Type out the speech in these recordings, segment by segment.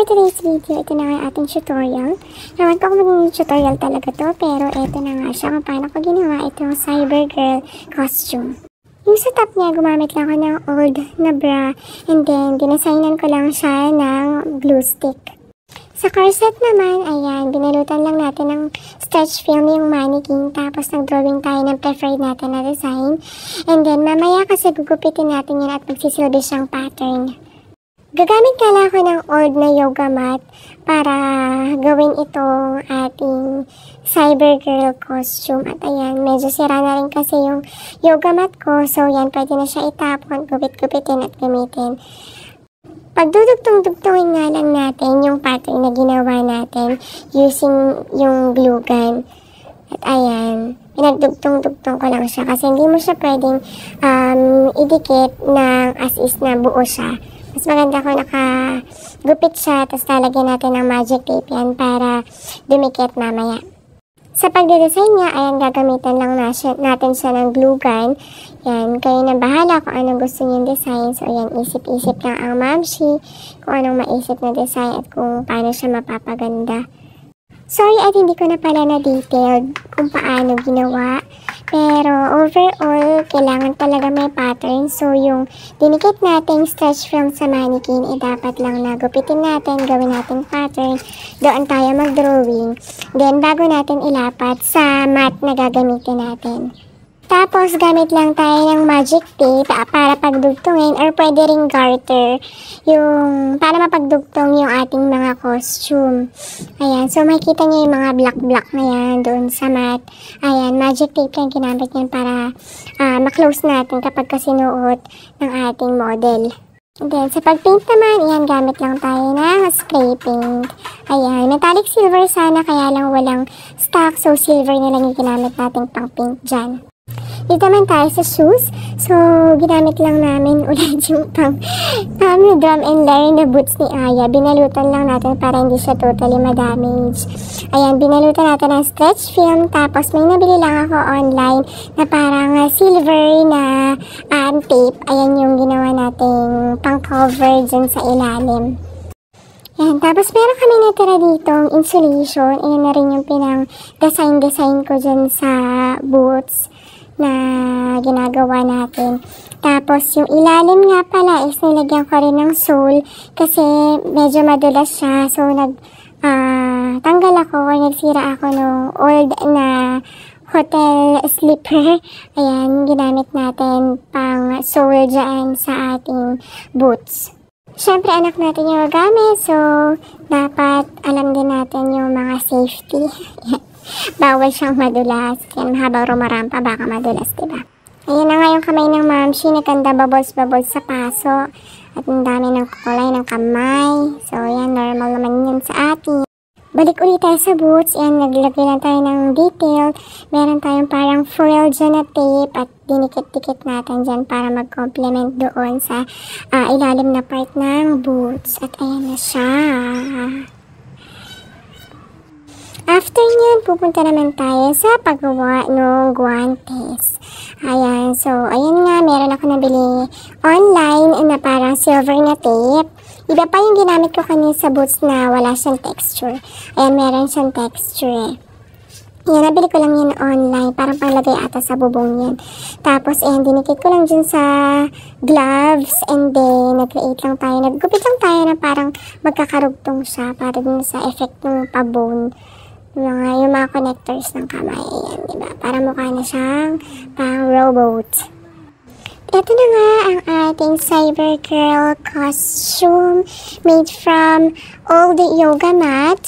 for today's video, ito na nga ating tutorial. Naman ko kung maging tutorial talaga to, pero ito na nga siya kung paano ko ginawa itong Cyber Girl costume. Yung sa top niya, gumamit lang ako ng old na bra, and then dinasignan ko lang siya ng glue stick. Sa corset naman, ayan, binalutan lang natin ng stretch film yung mannequin, tapos nag-drawing tayo ng preferred natin na design. And then, mamaya kasi gugupitin natin yan at magsisilbi siyang pattern. Gagamit nga lang ako ng old na yoga mat para gawin itong ating Cyber Girl costume. At ayan, medyo sira na rin kasi yung yoga mat ko. So, yan, pwede na siya itapon, gupit-gupitin at gamitin. Pagdudugtong-dugtongin nga lang natin yung pattern na ginawa natin using yung glue gun. At ayan, pinagdugtong-dugtong ko lang siya kasi hindi mo siya pwedeng idikit ng as is na buo siya. Mas maganda kung nakagupit siya, tapos lalagyan natin ng magic tape yan para dumikit mamaya. Sa pagde-design niya, ayan, gagamitan lang natin siya ng glue gun. Yan, kayo na bahala kung anong gusto niyong design. So, ayan, isip-isip lang ang mamshi kung anong maisip na design at kung paano siya mapapaganda. Sorry at hindi ko na pala na-detailed kung paano ginawa. Pero overall, kailangan talaga may pattern. So, yung dinikit natin stretch film sa mannequin, dapat lang na gupitin natin, gawin natin pattern. Doon tayo mag-drawing. Then, bago natin ilapat sa mat na gagamitin natin. Tapos, gamit lang tayo ng magic tape para pagdugtungin or pwede ring garter yung para mapagdugtong yung ating mga costume. Ayan. So, makikita niyo yung mga black-black na yan doon sa mat. Ayan. Magic tape lang ginamit yan para ma-close natin kapag kasinuot ng ating model. And then, sa pag-paint naman, ayan, gamit lang tayo ng spray paint. Ayan. Metallic silver sana, kaya lang walang stock. So, silver na lang yung ginamit natin pang paint dyan. Dito naman tayo sa shoes. So, ginamit lang namin ulit yung pang drum and learn na boots ni Aya. Binalutan lang natin para hindi siya totally ma-damage. Ayan, binalutan natin ng stretch film. Tapos, may nabili lang ako online na parang silver na tape. Ayan yung ginawa nating pang-cover dyan sa ilalim. Yan, tapos meron kami natira ditong insulation. Ayan na rin yung pinang-design ko dyan sa boots na ginagawa natin. Tapos, yung ilalim nga pala is nilagyan ko rin ng sole kasi medyo madulas siya. So, tanggal ako or nagsira ako ng old na hotel slipper. Ayan, ginamit natin pang sole dyan sa ating boots. Siyempre, anak natin yung gamit. So, dapat alam din natin yung mga safety. Bawal siyang madulas. Yan, mahabang rumarampa, baka madulas, diba? Ayan na nga yung kamay ng mamshi. Nagkanda bubbles-bubbles sa paso. At ang dami ng kulay ng kamay. So, yan, normal naman yun sa atin. Balik ulit tayo sa boots. Yan, naglagay lang tayo ng detail. Meron tayong parang foil dyan na tape. At dinikit-dikit natin dyan para mag-complement doon sa ilalim na part ng boots. At ayan na siya. After nyan, pupunta naman tayo sa paggawa ng guantes. Ayan, so, ayan nga, meron ako nabili online na parang silver na tape. Iba pa yung ginamit ko kanina sa boots na wala siyang texture. Ayan, meron siyang texture eh. Ayan, nabili ko lang yan online, parang panglagay ata sa bubong yan. Tapos, ayan, dinikit ko lang dyan sa gloves, and then, nag-create lang tayo, naggupit lang tayo na parang magkakarugtong siya para dun sa effect ng pa-bone. Yung mga connectors ng kamay, ayan, diba? Para mukha na siyang pang robot. Ito na nga ang ating Cyber Girl costume made from old yoga mat.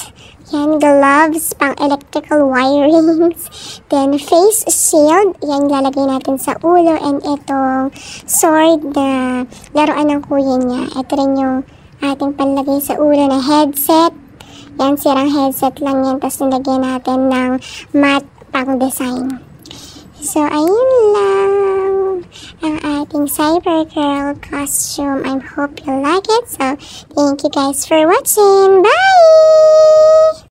Yan, gloves, pang electrical wirings. Then, face shield. Yan, lalagay natin sa ulo. And itong sword na laruan ng kuya niya. Ito rin yung ating panlagay sa ulo na headset. Yan, sirang headset lang yan. Tapos nilagyan natin ng matte pang design. So, ayun lang ang ating Cyber Girl costume. I hope you like it. So, thank you guys for watching. Bye!